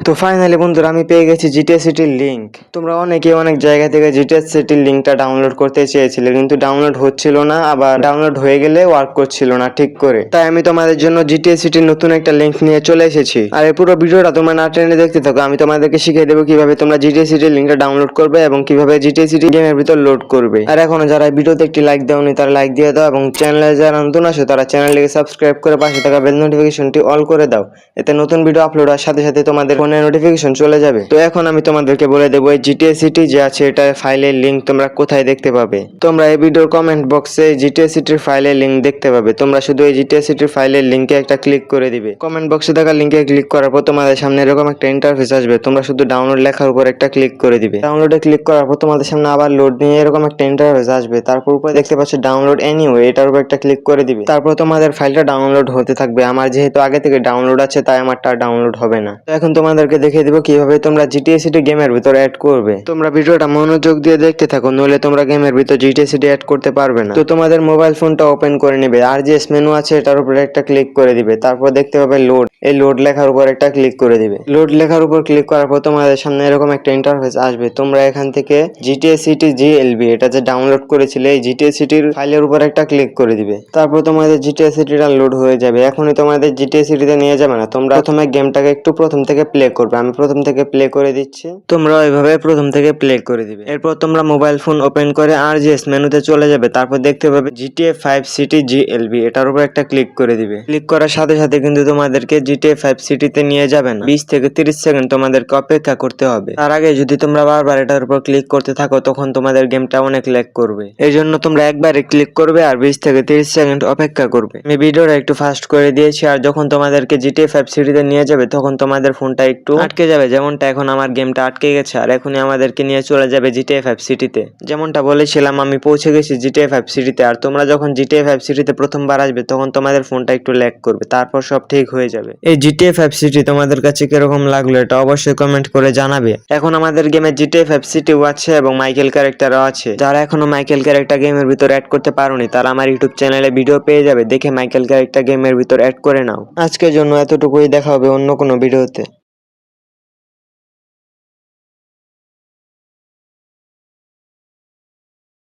তো ফাইনালি বন্ধুরা আমি পেয়ে গেছি জিটিএ সিটির লিংক। তোমরা অনেকে অনেক জায়গা থেকে জিটিএ সিটির লিংকটা ডাউনলোড করতে চেয়েছিলে, কিন্তু ডাউনলোড হচ্ছিল না, আবার ডাউনলোড হয়ে গেলে ওয়ার্ক করছিল না ঠিক করে। তাই আমি তোমাদের জন্য জিটিএ সিটির নতুন একটা লিংক নিয়ে চলে এসেছি। আর এই পুরো ভিডিওটা তোমরা না টেনে দেখতে থাকো। আমি তোমাদেরকে শিখিয়ে দেবো কিভাবে তোমরা জিটিএ সিটির লিংকটা ডাউনলোড করবে এবং কিভাবে জিটিএ সিটি গেমের ভিতর লোড করবে। আর এখনো যারা ভিডিওতে একটি লাইক দাওনি তারা লাইক দিয়ে দাও, এবং চ্যানেলে যারা নতুন আসো তারা চ্যানেলটিকে সাবস্ক্রাইব করে পাশে থাকা বেল নোটিফিকেশনটি অল করে দাও। এতে নতুন ভিডিও আপলোড হওয়ার সাথে সাথে তোমাদের ফোনে নোটিফিকেশন চলে যাবে। তো এখন আমি তোমাদেরকে বলে দেবো এই জিটিএ সিটি যে আছে এটা ফাইলের লিংক তোমরা কোথায় দেখতে পাবে। তোমরা এই ভিডিওর কমেন্ট বক্সে জিটিএ সিটির ফাইলের লিংক দেখতে পাবে। তোমরা শুধু এই জিটিএ সিটির ফাইলের লিংকে একটা ক্লিক করে দিবে। কমেন্ট বক্সে থাকা লিংকে ক্লিক করার পর তোমাদের সামনে এরকম একটা ইন্টারফেস আসবে। তোমরা শুধু ডাউনলোড লেখার উপর একটা ক্লিক করে দিবে। ডাউনলোডে ক্লিক করার পর তোমাদের সামনে আবার লোড নিয়ে এরকম একটা ইন্টারফেস আসবে। তারপর উপরে দেখতে পাচ্ছ ডাউনলোড এনিওয়ে, এটার উপর একটা ক্লিক করে দিবে। তারপর তোমাদের ফাইলটা ডাউনলোড হতে থাকবে। আমার যেহেতু আগে থেকে ডাউনলোড আছে তাই আমারটা ডাউনলোড হবে না। তো এখন তোমাদেরকে দেখিয়ে দিব কিভাবে তোমরা জিটিএ সিটি গেমের ভিতর অ্যাড করবে। তোমরা ভিডিওটা মনোযোগ দিয়ে দেখতে থাকো, নইলে তোমরা গেমের ভিতর জিটিএ সিটি অ্যাড করতে পারবে না। তো তোমাদের মোবাইল ফোনটা ওপেন করে নেবে, আর যে মেনু আছে এটার উপরে একটা ক্লিক করে দিবে। তারপর দেখতে পাবে লোড, এই লোড লেখার উপর একটা ক্লিক করে দিবে। লোড লেখার উপর ক্লিক করার পর তোমাদের সামনে এরকম একটা ইন্টারফেস আসবে। তোমরা এখান থেকে জিটিএ সিটি জিএলবি এটা যে ডাউনলোড করেছিলে এই জিটিএ সিটির ফাইলের উপর একটা ক্লিক করে দিবে। তারপর তোমাদের জিটিএ সিটিটা লোড হয়ে যাবে। এখনই তোমাদের জিটিএ সিটিতে নিয়ে যাবে না, তোমরা প্রথমে গেমটাকে একটু প্রথম থেকে প্লে করবে। আমি প্রথম থেকে প্লে করে দিচ্ছি, তোমরা ওইভাবে প্রথম থেকে প্লে করে দিবে। এরপর তোমরা মোবাইল ফোন ওপেন করে আরজিএস মেনুতে চলে যাবে। তারপর দেখতে পাবে জিটিএ 5 সিটি জিএলবি এটার উপর একটা ক্লিক করে দিবে। ক্লিক করার সাথে সাথে কিন্তু তোমাদেরকে জিটিএ 5 সিটিতে নিয়ে যাবে না, 20 থেকে 30 সেকেন্ড তোমাদেরকে অপেক্ষা করতে হবে। তার আগে যদি তোমরা বারবার এটার উপর ক্লিক করতে থাকো তখন তোমাদের গেমটা অনেক ল্যাগ করবে। এই জন্য তোমরা একবারে ক্লিক করবে আর 20 থেকে 30 সেকেন্ড অপেক্ষা করবে। আমি ভিডিওটা একটু ফাস্ট করে দিয়েছি। আর যখন তোমাদেরকে জিটিএ 5 সিটিতে নিয়ে যাবে তখন তোমাদের ফোনটা একটু আটকে যাবে, যেমনটা এখন আমার গেমটা আটকে গেছে। আর এখনই আমাদেরকে নিয়ে চলে যাবে জিটিএ 5 সিটিতে। যেমনটা বলেছিলাম আমি পৌঁছে গেছি জিটিএ 5 সিটিতে। আর তোমরা যখন জিটিএ 5 সিটিতে প্রথমবার আসবে তখন তোমাদের ফোনটা একটু ল্যাগ করবে, তারপর সব ঠিক হয়ে যাবে। এই জিটিএ 5 সিটি তোমাদের কাছে কিরকম লাগলো এটা অবশ্যই কমেন্ট করে জানাবে। এখন আমাদের গেমে জিটিএ 5 সিটিও আছে এবং মাইকেল ক্যারেক্টারও আছে। যারা এখনো মাইকেল ক্যারেক্টার গেমের ভিতর অ্যাড করতে পারোনি তারা আমার ইউটিউব চ্যানেলে ভিডিও পেয়ে যাবে, দেখে মাইকেল ক্যারেক্টার গেমের ভিতর অ্যাড করে নাও। আজকের জন্য এতটুকুই, দেখা হবে অন্য কোনো ভিডিওতে।